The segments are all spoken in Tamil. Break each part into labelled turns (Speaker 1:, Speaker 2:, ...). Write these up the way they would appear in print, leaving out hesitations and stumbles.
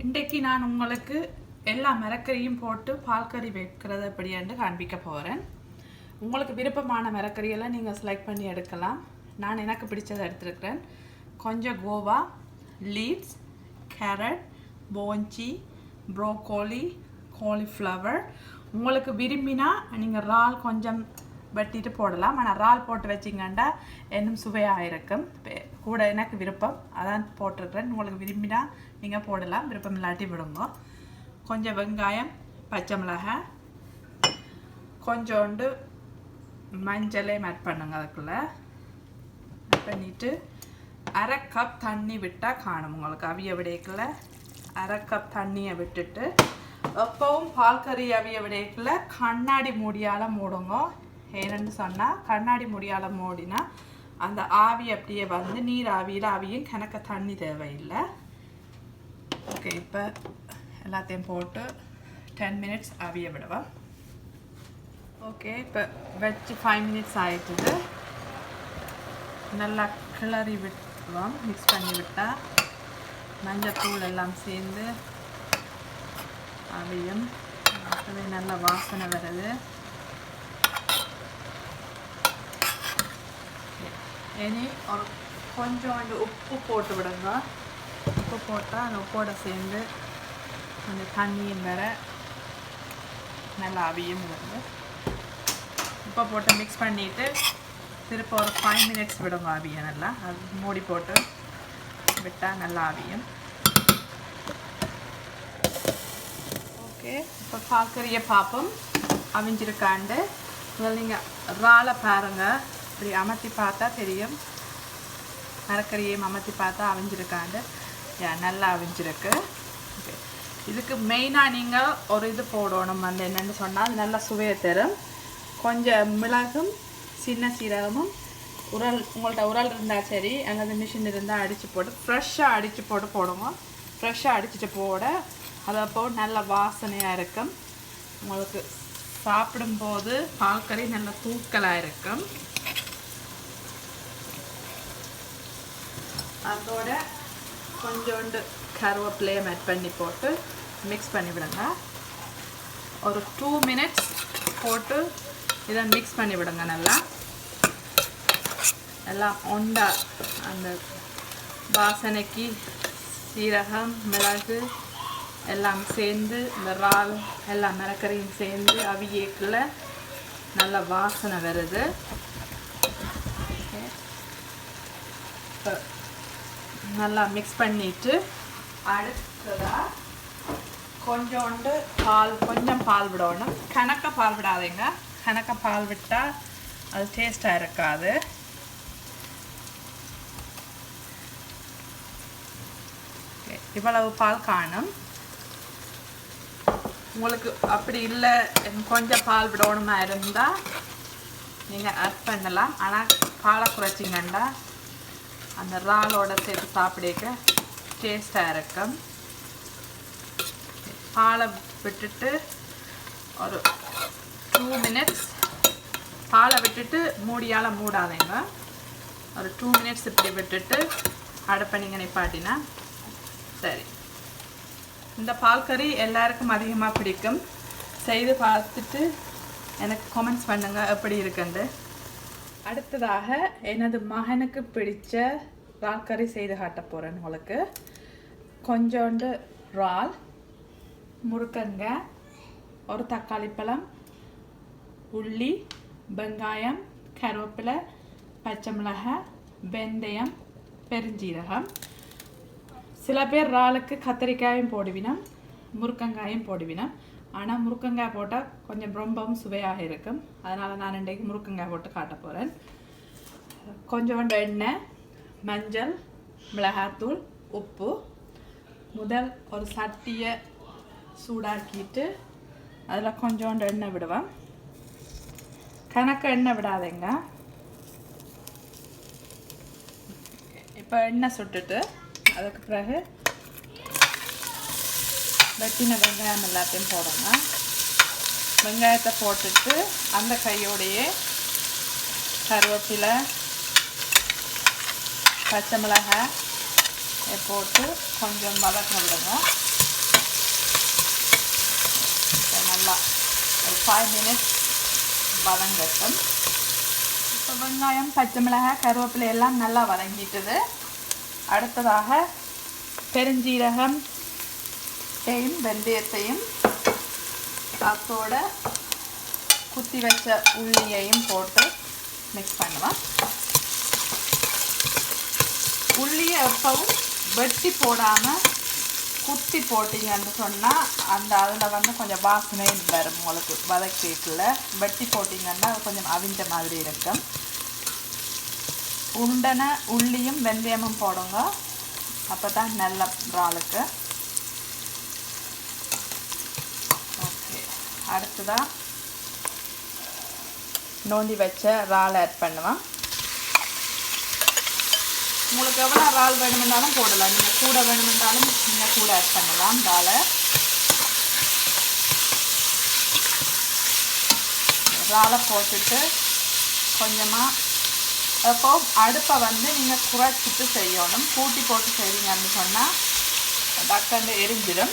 Speaker 1: இன்றைக்கு நான் உங்களுக்கு எல்லா மரக்கறியும் போட்டு பால்கறி வைக்கிறது எப்படின்னு காண்பிக்க போகிறேன். உங்களுக்கு விருப்பமான மரக்கறியெல்லாம் நீங்கள் செலக்ட் பண்ணி எடுக்கலாம். நான் எனக்கு பிடிச்சதை எடுத்துருக்கிறேன். கொஞ்சம் கோவா, லீட்ஸ், கேரட், போஞ்சி, ப்ரோக்கோலி, காலிஃப்ளவர். உங்களுக்கு விரும்பினா நீங்கள் இறால் கொஞ்சம் வெட்டிட்டு போடலாம். ஆனால் இறால் போட்டு வச்சிங்கன்னா இன்னும் சுவையாக இருக்கும். கூட எனக்கு விருப்பம் அதான் போட்டிருக்கிறேன். உங்களுக்கு விரும்பினா நீங்கள் போடலாம், விருப்பம் இல்லாட்டி விடுங்க. கொஞ்சம் வெங்காயம், பச்சை மிளகாய், கொஞ்சோண்டு மஞ்சளே ஆட் பண்ணுங்க. அதுக்குள்ளே ஆட் பண்ணிவிட்டு அரை கப் தண்ணி விட்டால் காணும். உங்களுக்கு அவிய விடைக்குள்ள அரை கப் தண்ணியை விட்டுட்டு எப்பவும் பால்கறி அவிய விடைக்குள்ள கண்ணாடி மூடியால் மூடுங்க. ஏன்னு சொன்னால் கண்ணாடி மூடியால் மூடினா அந்த ஆவி அப்படியே வந்து நீர் ஆவியில் ஆவியும் கணக்க தண்ணி தேவையில்லை. ஓகே, இப்போ எல்லாத்தையும் போட்டு 10 மினிட்ஸ் ஆவிய விடுவோம். ஓகே, இப்போ வச்சு 5 மினிட்ஸ் ஆகிட்டுது. நல்லா கிளறி விட்டுருவோம். மிக்ஸ் பண்ணி விட்டால் மஞ்சத்தூள் எல்லாம் சேர்ந்து அவையும் நல்ல வாசனை வருது. இனி ஒரு கொஞ்சோண்டு உப்பு போட்டு விடுங்க. உப்பு போட்டால் அந்த உப்போட சேர்ந்து அந்த தண்ணியும் வேற நல்லா அவியும் வருது. உப்பை போட்டு மிக்ஸ் பண்ணிவிட்டு திருப்ப ஒரு 5 மினிட்ஸ் விடுங்க அவிய. நல்லா அது மூடி போட்டு விட்டால் நல்லா அவியும். ஓகே, இப்போ பால்கறியை பார்ப்போம் அவிஞ்சிருக்காண்டு. முதல்ல நீங்கள் இறாலை பாருங்கள். இப்படி அமர்த்தி பார்த்தா தெரியும். மரக்கறியையும் அமர்த்தி பார்த்தா அவிஞ்சிருக்காண்டு. நல்லா அவிஞ்சிருக்கு. ஓகே, இதுக்கு மெயினாக நீங்கள் ஒரு இது போடணும். அந்த என்னென்னு சொன்னால் அது நல்லா சுவையை தரும். கொஞ்சம் மிளகும் சின்ன சீரகமும் உங்கள்கிட்ட உரல் இருந்தால் சரி, அல்லது மிஷின் இருந்தால் அடித்து போட்டு ஃப்ரெஷ்ஷாக அடித்து போட்டு போடுங்க. ஃப்ரெஷ்ஷாக அடிச்சுட்டு போட அதை போட்டு நல்ல வாசனையாக இருக்கும். உங்களுக்கு சாப்பிடும்போது பால்கறி நல்ல தூக்கலாக இருக்கும். அதோட கொஞ்சோண்டு கருவேப்பிலையை ஆட் பண்ணி போட்டு மிக்ஸ் பண்ணி விடுங்க. ஒரு 2 மினிட்ஸ் போட்டு இதை மிக்ஸ் பண்ணி விடுங்க. நல்லா எல்லாம் ஒண்டா அந்த வாசனைக்கு சீரகம் மிளகு எல்லாம் சேர்ந்து இந்த இறால் எல்லா மரக்கறியும் சேர்ந்து அவியக்குள்ள நல்ல வாசனை வருது. நல்லா மிக்ஸ் பண்ணிவிட்டு அடுத்ததாக கொஞ்சோண்டு கொஞ்சம் பால் விடணும். கணக்க பால் விடாதீங்க. கணக்க பால் விட்டால் அது டேஸ்ட்டாக இருக்காது. இவ்வளவு பால் காணும். உங்களுக்கு அப்படி இல்லை கொஞ்சம் பால் விடணுமா இருந்தால் நீங்கள் ஆட் பண்ணலாம். ஆனால் பாலை குறைச்சிங்கண்டா அந்த இறாலோட சேர்த்து சாப்பிட டேஸ்ட்டாக இருக்கும். பாலை விட்டுட்டு ஒரு 2 மினிட்ஸ் பாலை விட்டுட்டு மூடியால் மூடாதீங்க. ஒரு 2 மினிட்ஸ் இப்படி விட்டுட்டு அடுப்பை நீங்கள் நிப்பாட்டினா சரி. இந்த பால்கறி எல்லாருக்கும் அதிகமாக பிடிக்கும். செய்து பார்த்துட்டு எனக்கு கமெண்ட்ஸ் பண்ணுங்கள் எப்படி இருக்குன்னு. அடுத்ததாக எனது மகனுக்கு பிடிச்ச இறால் செய்து காட்ட போகிறேன். உங்களுக்கு கொஞ்சோண்டு இறால், முருங்கக்காய், ஒரு தக்காளி பழம், உள்ளி, வெங்காயம், கருவேப்பிலை, பச்சை மிளகாய், வெந்தயம், பெருஞ்சீரகம். சில பேர் இறாலுக்கு கத்திரிக்காயும் போடுவினோம், முருங்கக்காயும் போடுவினோம். ஆனால் முருங்கக்காய் போட்டால் கொஞ்சம் ரொம்பவும் சுவையாக இருக்கும். அதனால் நான் இன்றைக்கு முருங்கக்காய் போட்டு காட்ட போகிறேன். கொஞ்சோண்டு எண்ணெய், மஞ்சள், மிளகாத்தூள், உப்பு. முதல் ஒரு சட்டியை சூடாக்கிட்டு அதில் கொஞ்சோண்டு எண்ணெய் விடுவேன். கணக்கு எண்ணெய் விடாதீங்க. இப்போ எண்ணெய் சுட்டுட்டு அதுக்கு பிறகு வெட்டின வெங்காயம் எல்லாத்தையும் போடுங்க. வெங்காயத்தை போட்டுட்டு அந்த கையோடையே கருவேப்பிலை, பச்சை மிளகாய் போட்டு கொஞ்சம் வதக்க விடுங்க. நல்லா ஒரு 5 மினிட்ஸ் வதங்கட்டும். இப்போ வெங்காயம், பச்சை மிளகாய், கருவேப்பிலை எல்லாம் நல்லா வதங்கிட்டுது. அடுத்ததாக பெருஞ்சீரகம், வெந்தயத்தையும் அதோட குத்தி வச்ச உள்ளியையும் போட்டு மிக்ஸ் பண்ணுவேன். உள்ளியை எப்பவும் வெட்டி போடாமல் குத்தி போட்டிங்கன்னு சொன்னால் அதில் வந்து கொஞ்சம் வாசனை வரும். உங்களுக்கு வதக்கிட்டுல வெட்டி போட்டிங்கன்னா கொஞ்சம் அவிஞ்ச மாதிரி இருக்கும். உண்டனை உள்ளியும் வெந்தயமும் போடுங்க, அப்போ தான் நல்ல இறாலுக்கு. ஓகே, அடுத்ததாக நோண்டி வச்ச இறால் ஆட் பண்ணுவேன். உங்களுக்கு எவ்வளோ இறால் வேணுமென்றாலும் போடலாம். நீங்கள் கூட வேணுமென்றாலும் நீங்கள் கூட ஆட் பண்ணலாம். இறாலை போட்டுட்டு கொஞ்சமாக அப்போ அடுப்பை வந்து நீங்கள் குறைச்சிட்டு செய்யணும். கூட்டி போட்டு செய்வீங்கன்னு சொன்னால் டக்குன்னு எரிஞ்சிடும்.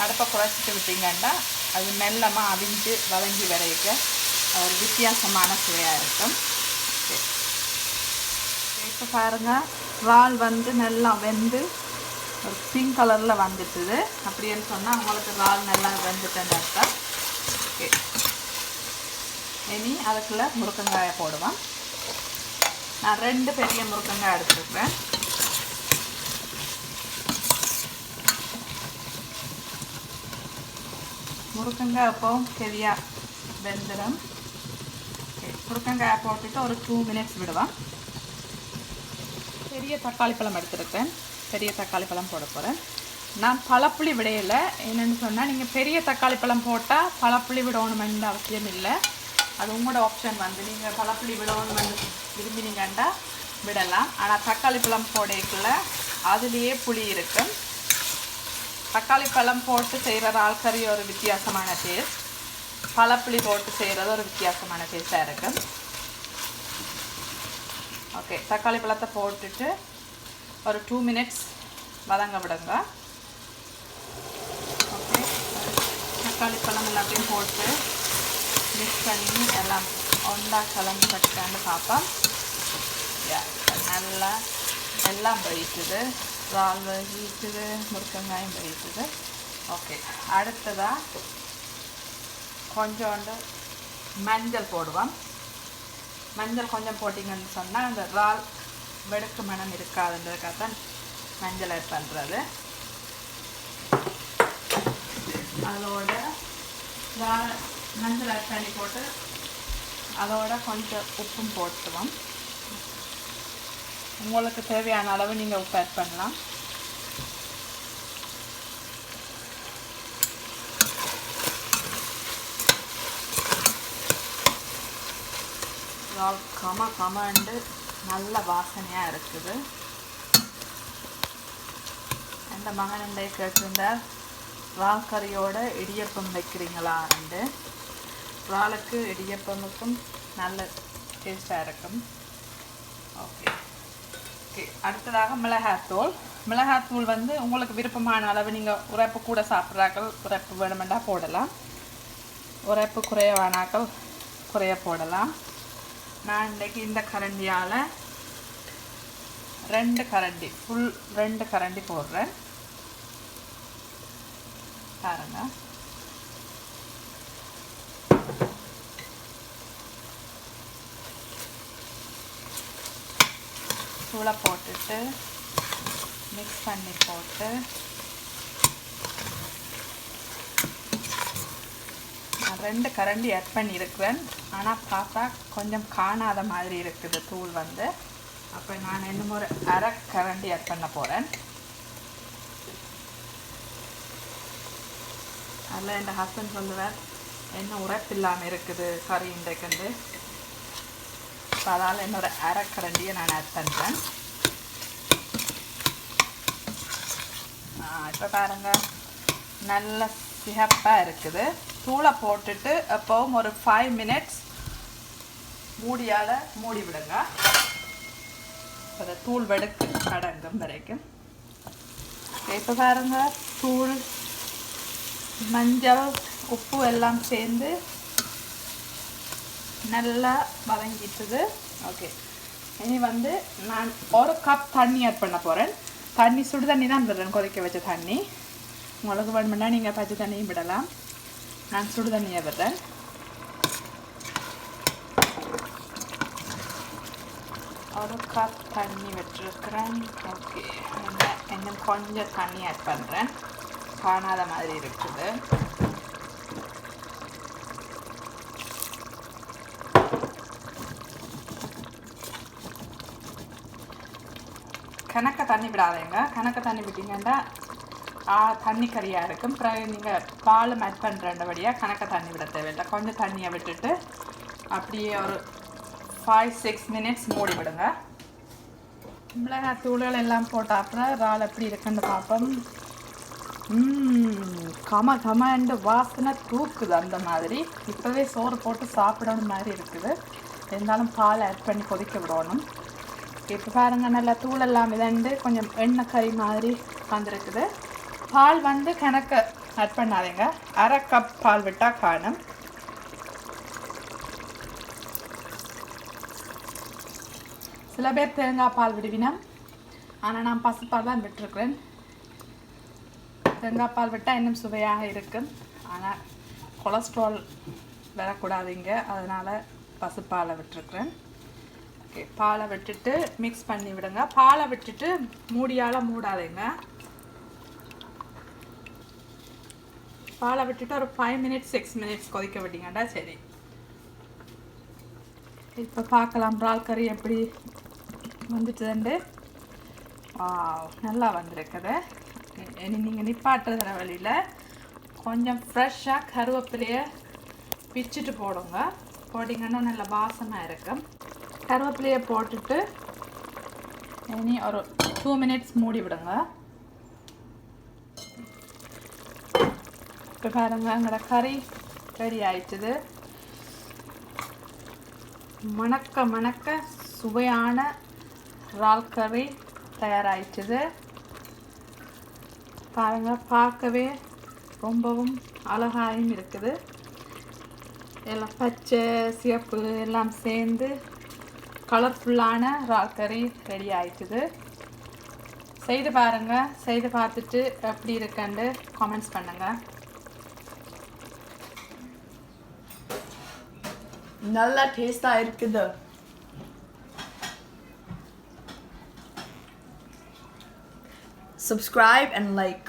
Speaker 1: அடுப்பை குறைச்சிட்டு விட்டீங்கன்னா அது மெல்லமாக அவிஞ்சு வதங்கி வரைக்க ஒரு வித்தியாசமான சுவையாக இருக்கும். இப்போ பாருங்கள், இறால் வந்து நல்லா வெந்து ஒரு பிங்க் கலரில் வந்துட்டுது. அப்படின்னு சொன்னால் உங்களுக்கு இறால் நல்லா வெந்துட்டேன்னு அர்த்தம். ஓகே, இனி அதுக்குள்ளே முருங்கங்காயை போடுவேன். நான் 2 பெரிய முருங்கங்காய் எடுத்துருக்கிறேன். முருங்கங்காய் எப்பவும் ஹெவியாக வெந்துடும். முருங்கங்காயை போட்டுட்டு ஒரு 2 மினிட்ஸ் விடுவேன். பெரிய தக்காளி பழம் எடுத்துருக்கேன். பெரிய தக்காளி பழம் போட போகிறேன். நான் பழப்புளி விடையில என்னென்னு சொன்னால், நீங்கள் பெரிய தக்காளி பழம் போட்டால் பழப்புளி விடணுமென்ற அவசியம் இல்லை. அது உங்களோட ஆப்ஷன். வந்து நீங்கள் பழப்புளி விடணுமென்று விரும்பினீங்கன்னா விடலாம். ஆனால் தக்காளி பழம் போடைக்குள்ள அதுலேயே புளி இருக்கும். தக்காளி பழம் போட்டு செய்கிற இறால் கறி ஒரு வித்தியாசமான டேஸ்ட், பழப்புளி போட்டு செய்கிறது ஒரு வித்தியாசமான டேஸ்ட்டாக இருக்கும். ஓகே, தக்காளி பழத்தை போட்டுட்டு ஒரு 2 மினிட்ஸ் வதங்க விடுங்க. ஓகே, தக்காளி பழம் எல்லாத்தையும் போட்டு மிக்ஸ் பண்ணி எல்லாம் ஒன்றா கலந்து கட்டுக்கான்னு பார்ப்போம். நல்லா எல்லாம் வயிற்றுது, இறால் வயிற்றுது, முருங்கங்காயும் வயிற்றுது. ஓகே, அடுத்ததாக கொஞ்சோண்டு மஞ்சள் போடுவோம். மஞ்சள் கொஞ்சம் போட்டிங்கன்னு சொன்னால் அந்த இறால் வெடுக்கு மனம் இருக்காதுன்றதுக்காக தான் மஞ்சள் ஆட் பண்ணுறது. அதோட மஞ்சள் ஆட் பண்ணி போட்டு அதோட கொஞ்சம் உப்பும் போட்டுவோம். உங்களுக்கு தேவையான அளவு நீங்கள் உப்பு ஆட் பண்ணலாம். இறால் கமண்டு நல்ல வாசனையாக இருக்குது. எந்த மகனண்டை கேட்டிருந்தார் இறால் கறியோட இடியப்பம் வைக்கிறீங்களான்னு. இறாலுக்கு இடியப்பமுக்கும் நல்ல டேஸ்டாக இருக்கும். ஓகே ஓகே, அடுத்ததாக மிளகாத்தூள். மிளகாத்தூள் வந்து உங்களுக்கு விருப்பமான அளவு, நீங்கள் உரைப்பு கூட சாப்பிட்றாக்கள் உரைப்பு வேணுமெண்டா போடலாம், உரைப்பு குறைய வேணாக்கள் குறைய போடலாம். நான் இன்றைக்கி இந்த கரண்டியால் 2 கரண்டி ஃபுல் 2 கரண்டி போடுறேன். பாருங்க, தூளை போட்டுட்டு மிக்ஸ் பண்ணி போட்டு நான் 2 கரண்டி ஆட் பண்ணியிருக்கிறேன். ஆனால் பார்த்தா கொஞ்சம் காணாத மாதிரி இருக்குது தூள் வந்து. அப்போ நான் இன்னும் ஒரு அரை கரண்டி ஆட் பண்ண போகிறேன். அதில் என் ஹஸ்பண்ட் சொல்லுவார், என்ன உரைப்பு இல்லாமல் இருக்குது கறி இன்றைக்கு. இப்போ அதால் என்னோட அரை கரண்டியை நான் ஆட் பண்ணுறேன். இப்போ பாருங்கள், நல்ல சிகப்பாக இருக்குது. தூளை போட்டுட்டு எப்பவும் ஒரு 5 மினிட்ஸ் மூடியால் மூடி விடுங்க. அதை தூள் வெடுக்கு அடங்கும் வரைக்கும். இப்போ பாருங்கள், தூள், மஞ்சள், உப்பு எல்லாம் சேர்ந்து நல்லா வதங்கிட்டுது. ஓகே, இனி வந்து நான் 1 கப் தண்ணி ஆட் பண்ண போகிறேன். தண்ணி சுடு தண்ணி தான் விடுறேன், கொதிக்க வச்ச தண்ணி. உங்களுக்கு வேணும்னா நீங்கள் பச்சை தண்ணியும் விடலாம். நான் சுடு தண்ணியை விடுறேன். ஒரு கப் தண்ணி விட்டுருக்குறேன். ஓகே, இன்னும் கொஞ்சம் தண்ணி ஆட் பண்ணுறேன், காணாத மாதிரி இருக்குது. கணக்க தண்ணி விடாதீங்க. கணக்க தண்ணி விட்டீங்கன்னா தண்ணி கறியாக இருக்கும். பிறகு நீங்கள் பாலும் ஆட் பண்ணுறபடியாக கணக்க தண்ணி விட தேவையில்லை. கொஞ்சம் தண்ணியை விட்டுட்டு அப்படியே ஒரு 5-6 மினிட்ஸ் மூடி விடுங்க. மிளகாய் தூள்கள் எல்லாம் போட்ட அப்புறம் இறால் எப்படி இருக்குன்னு பார்ப்போம். கம வாசனை தூக்குது அந்த மாதிரி. இப்போவே சோறு போட்டு சாப்பிடணும் மாதிரி இருக்குது. இருந்தாலும் பால் ஆட் பண்ணி கொதிக்க விடணும். இப்போ பாருங்கள், நல்லா தூளெல்லாம் மிதண்டு கொஞ்சம் எண்ணெய் கறி மாதிரி வந்துருக்குது. பால் வந்து கணக்க ஆட் பண்ணாதீங்க, 1/2 கப் பால் விட்டால் காணும். சில பேர் தேங்காய் பால் விடுவினோம், ஆனால் நான் பசுப்பால் தான் விட்டுருக்குறேன். தேங்காய் பால் விட்டால் இன்னும் சுவையாக இருக்கும், ஆனால் கொலஸ்ட்ரால் வரக்கூடாதுங்க, அதனால் பசுப்பாலை விட்டுருக்குறேன். ஓகே, பாலை விட்டுட்டு மிக்ஸ் பண்ணி விடுங்க. பாலை விட்டுட்டு மூடியால் மூடாதீங்க. பாலை விட்டுட்டு ஒரு 5 மினிட்ஸ் 6 மினிட்ஸ் கொதிக்க விட்டீங்கடா சரி. இப்போ பார்க்கலாம் இறால் கறி எப்படி வந்துட்டுதுண்டு. நல்லா வந்திருக்குது. இனி நீங்கள் நிப்பாட்டுற வழியில் கொஞ்சம் ஃப்ரெஷ்ஷாக கருவேப்பிலையை பிச்சுட்டு போடுங்க. போட்டிங்கன்னா நல்ல வாசமாக இருக்கும். கருவேப்பிலையை போட்டுட்டு இனி ஒரு 2 மினிட்ஸ் மூடி விடுங்க. இப்போ பாருங்க, எங்களோட கறி ரெடி ஆயிடுச்சுது. மணக்க மணக்க சுவையான இறால் கறி தயாராகிடுச்சுது. பாருங்கள், பார்க்கவே ரொம்பவும் அழகாயும் இருக்குது. எல்லாம் பச்சை சிவப்பு எல்லாம் சேர்ந்து கலர்ஃபுல்லான இறால் கறி ரெடி ஆயிடுச்சுது. செய்து பாருங்கள். செய்து பார்த்துட்டு எப்படி இருக்குன்னு கமெண்ட்ஸ் பண்ணுங்கள். நல்லா டேஸ்டாக இருக்குது. Subscribe and like.